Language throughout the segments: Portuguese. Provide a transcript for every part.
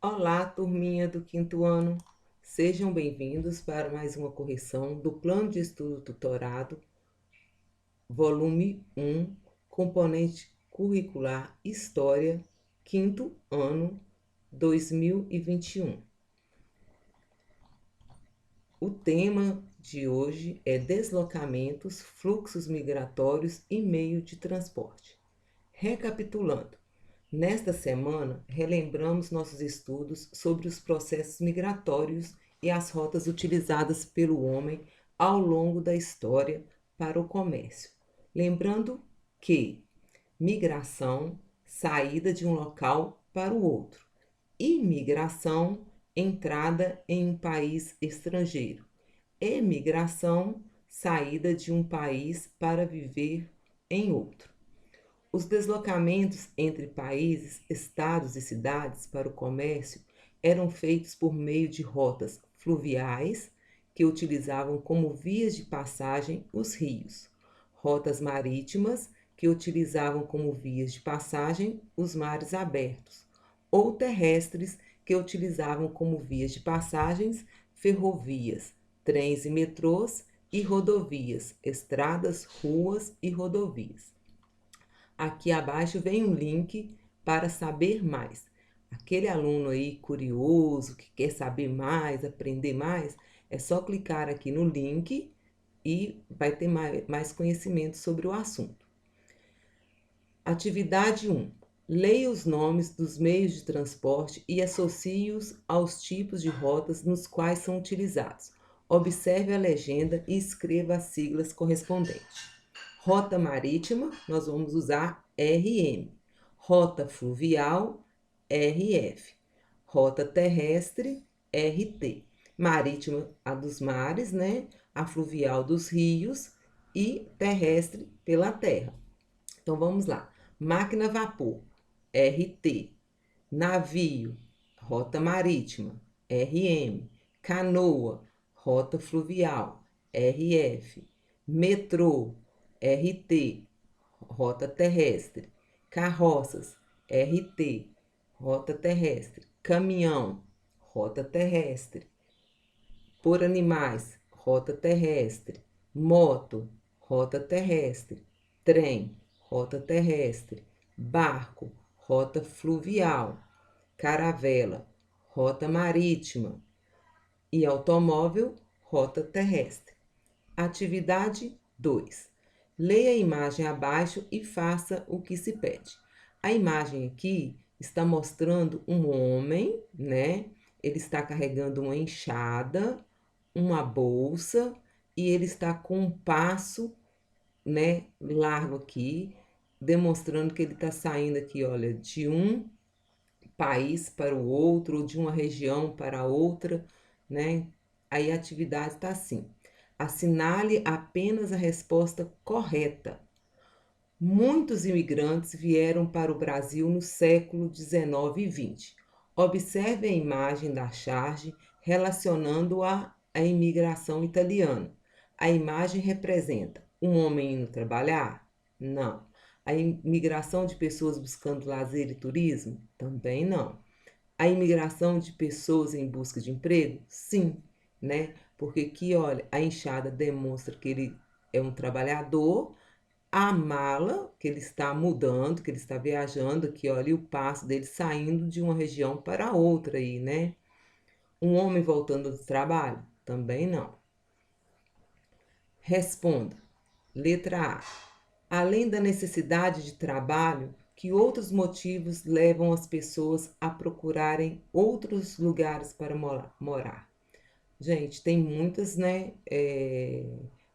Olá, turminha do quinto ano. Sejam bem-vindos para mais uma correção do Plano de Estudo Tutorado, volume 1, componente curricular História, quinto ano, 2021. O tema de hoje é deslocamentos, fluxos migratórios e meio de transporte. Recapitulando, nesta semana, relembramos nossos estudos sobre os processos migratórios e as rotas utilizadas pelo homem ao longo da história para o comércio. Lembrando que migração, saída de um local para o outro, imigração, entrada em um país estrangeiro, emigração, saída de um país para viver em outro. Os deslocamentos entre países, estados e cidades para o comércio eram feitos por meio de rotas fluviais, que utilizavam como vias de passagem os rios, rotas marítimas, que utilizavam como vias de passagem os mares abertos, ou terrestres, que utilizavam como vias de passagens ferrovias, trens e metrôs e rodovias, estradas, ruas e rodovias. Aqui abaixo vem um link para saber mais. Aquele aluno aí curioso, que quer saber mais, aprender mais, é só clicar aqui no link e vai ter mais conhecimento sobre o assunto. Atividade 1. Leia os nomes dos meios de transporte e associe-os aos tipos de rotas nos quais são utilizados. Observe a legenda e escreva as siglas correspondentes. Rota marítima, nós vamos usar RM. Rota fluvial, RF. Rota terrestre, RT. Marítima, a dos mares, né? A fluvial dos rios e terrestre pela terra. Então vamos lá. Máquina a vapor, RT. Navio, rota marítima, RM. Canoa, rota fluvial, RF. Metrô, RT, rota terrestre. Carroças, RT, rota terrestre. Caminhão, rota terrestre. Por animais, rota terrestre. Moto, rota terrestre. Trem, rota terrestre. Barco, rota fluvial. Caravela, rota marítima. E automóvel, rota terrestre. Atividade 2. Leia a imagem abaixo e faça o que se pede. A imagem aqui está mostrando um homem, né? Ele está carregando uma enxada, uma bolsa e ele está com um passo, né, largo aqui, demonstrando que ele está saindo aqui, olha, de um país para o outro, ou de uma região para outra, né? Aí a atividade está assim. Assinale apenas a resposta correta. Muitos imigrantes vieram para o Brasil no século XIX e XX. Observe a imagem da charge relacionando-a à imigração italiana. A imagem representa um homem indo trabalhar? Não. A imigração de pessoas buscando lazer e turismo? Também não. A imigração de pessoas em busca de emprego? Sim, né? Porque aqui, olha, a enxada demonstra que ele é um trabalhador, a mala que ele está mudando, que ele está viajando aqui, olha, e o passo dele saindo de uma região para outra aí, né? Um homem voltando do trabalho? Também não. Responda. Letra A. Além da necessidade de trabalho, que outros motivos levam as pessoas a procurarem outros lugares para morar? Gente, tem muitos, né,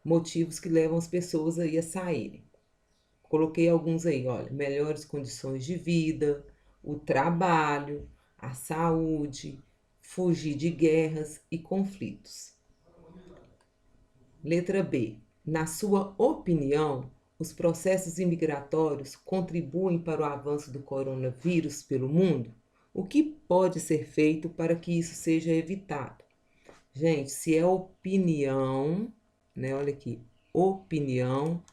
motivos que levam as pessoas aí a saírem. Coloquei alguns aí, olha, melhores condições de vida, o trabalho, a saúde, fugir de guerras e conflitos. Letra B. Na sua opinião, os processos imigratórios contribuem para o avanço do coronavírus pelo mundo? O que pode ser feito para que isso seja evitado? Gente, se é opinião, né? Olha aqui, opinião,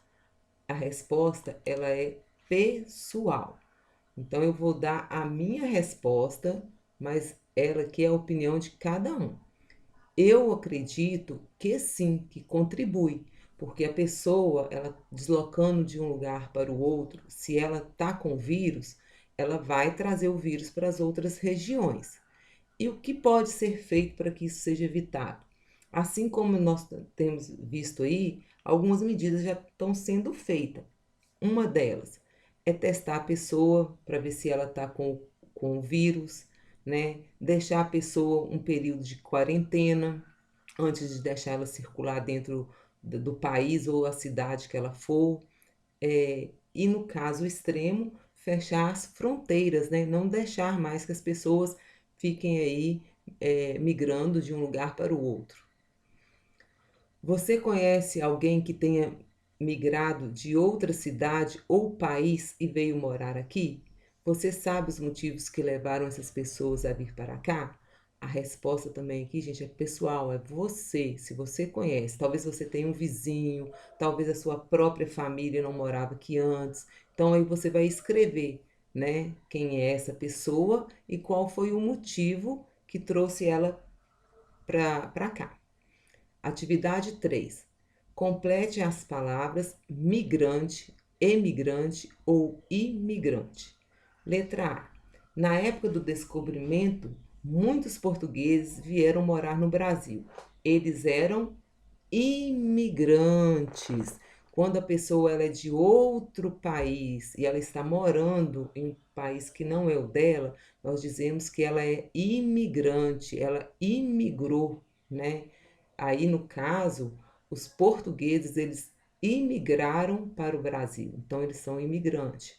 a resposta ela é pessoal. Então eu vou dar a minha resposta, mas ela que é a opinião de cada um. Eu acredito que sim, que contribui, porque a pessoa, ela deslocando de um lugar para o outro, se ela está com vírus, ela vai trazer o vírus para as outras regiões. E o que pode ser feito para que isso seja evitado? Assim como nós temos visto aí, algumas medidas já estão sendo feitas. Uma delas é testar a pessoa para ver se ela está com o vírus, né? Deixar a pessoa um período de quarentena antes de deixar ela circular dentro do país ou a cidade que ela for. E no caso extremo, fechar as fronteiras, né? Não deixar mais que as pessoas fiquem aí migrando de um lugar para o outro. Você conhece alguém que tenha migrado de outra cidade ou país e veio morar aqui? Você sabe os motivos que levaram essas pessoas a vir para cá? A resposta também aqui, gente, é pessoal, é você. Se você conhece, talvez você tenha um vizinho, talvez a sua própria família não morava aqui antes. Então aí você vai escrever, né, quem é essa pessoa e qual foi o motivo que trouxe ela para cá. Atividade 3. Complete as palavras migrante, emigrante ou imigrante. Letra A. Na época do descobrimento, muitos portugueses vieram morar no Brasil. Eles eram imigrantes. Quando a pessoa ela é de outro país e ela está morando em um país que não é o dela, nós dizemos que ela é imigrante, ela imigrou, né? Aí, no caso, os portugueses, eles imigraram para o Brasil, então eles são imigrantes.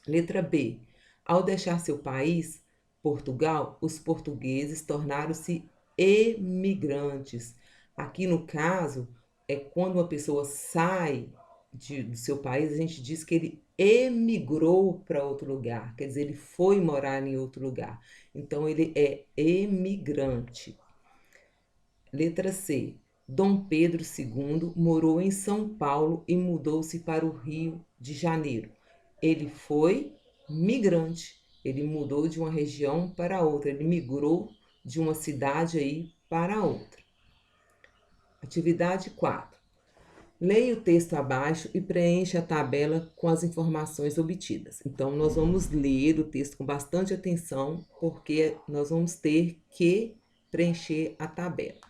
Letra B. Ao deixar seu país, Portugal, os portugueses tornaram-se emigrantes. Aqui no caso, é quando uma pessoa sai do seu país, a gente diz que ele emigrou para outro lugar, quer dizer, ele foi morar em outro lugar. Então, ele é emigrante. Letra C. Dom Pedro II morou em São Paulo e mudou-se para o Rio de Janeiro. Ele foi migrante. Ele mudou de uma região para outra. Ele migrou de uma cidade aí para outra. Atividade 4. Leia o texto abaixo e preencha a tabela com as informações obtidas. Então, nós vamos ler o texto com bastante atenção, porque nós vamos ter que preencher a tabela.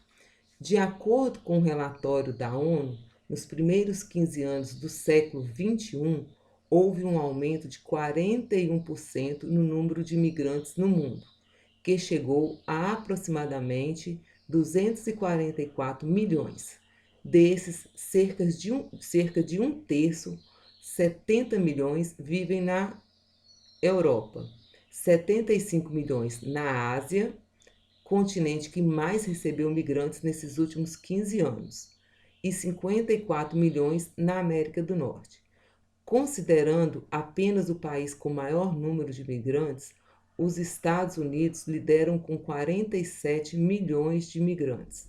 De acordo com o relatório da ONU, nos primeiros 15 anos do século XXI, houve um aumento de 41% no número de imigrantes no mundo, que chegou a aproximadamente 244 milhões. Desses, cerca de um terço, 70 milhões, vivem na Europa, 75 milhões na Ásia, continente que mais recebeu migrantes nesses últimos 15 anos, e 54 milhões na América do Norte. Considerando apenas o país com maior número de migrantes, os Estados Unidos lideram com 47 milhões de migrantes,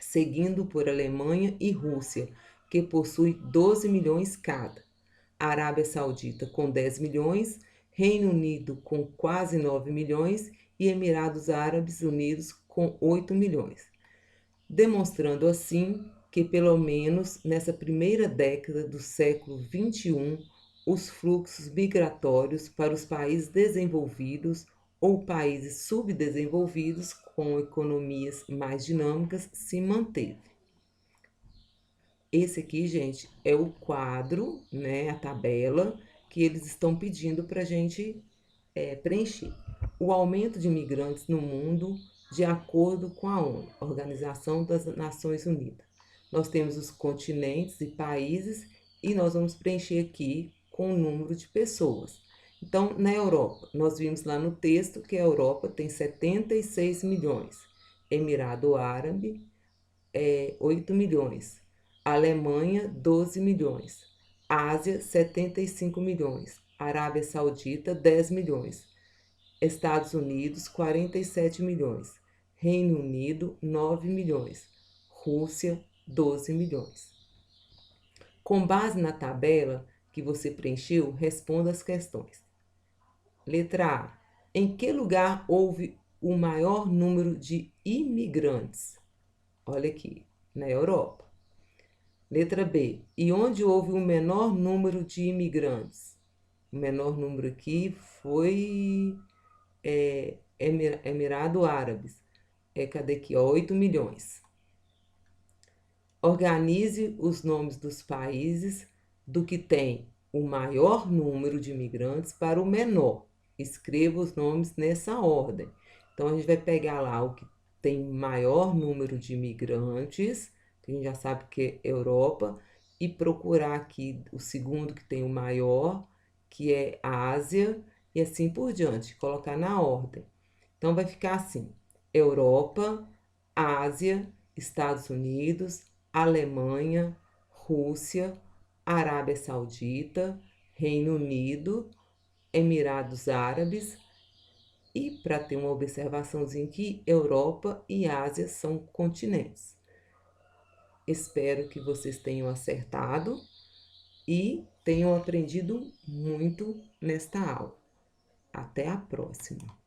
seguindo por Alemanha e Rússia, que possui 12 milhões cada. Arábia Saudita com 10 milhões, Reino Unido com quase 9 milhões e Emirados Árabes Unidos com 8 milhões, demonstrando assim que, pelo menos nessa primeira década do século XXI, os fluxos migratórios para os países desenvolvidos ou países subdesenvolvidos com economias mais dinâmicas se manteve. Esse aqui, gente, é o quadro, né, a tabela que eles estão pedindo para a gente preencher. O aumento de imigrantes no mundo de acordo com a ONU, Organização das Nações Unidas. Nós temos os continentes e países e nós vamos preencher aqui com o número de pessoas. Então, na Europa, nós vimos lá no texto que a Europa tem 76 milhões, Emirado Árabe 8 milhões, Alemanha 12 milhões, Ásia 75 milhões, Arábia Saudita 10 milhões, Estados Unidos 47 milhões, Reino Unido 9 milhões, Rússia 12 milhões. Com base na tabela que você preencheu, responda as questões. Letra A. Em que lugar houve o maior número de imigrantes? Olha aqui, na Europa. Letra B. E onde houve o menor número de imigrantes? O menor número aqui foi Emirados Árabes. Cadê aqui? 8 milhões. Organize os nomes dos países do que tem o maior número de imigrantes para o menor. Escreva os nomes nessa ordem. Então, a gente vai pegar lá o que tem maior número de imigrantes, que a gente já sabe que é Europa, e procurar aqui o segundo que tem o maior, que é a Ásia, e assim por diante, colocar na ordem. Então, vai ficar assim: Europa, Ásia, Estados Unidos, Alemanha, Rússia, Arábia Saudita, Reino Unido, Emirados Árabes. E para ter uma observaçãozinha aqui, Europa e Ásia são continentes. Espero que vocês tenham acertado e tenham aprendido muito nesta aula. Até a próxima!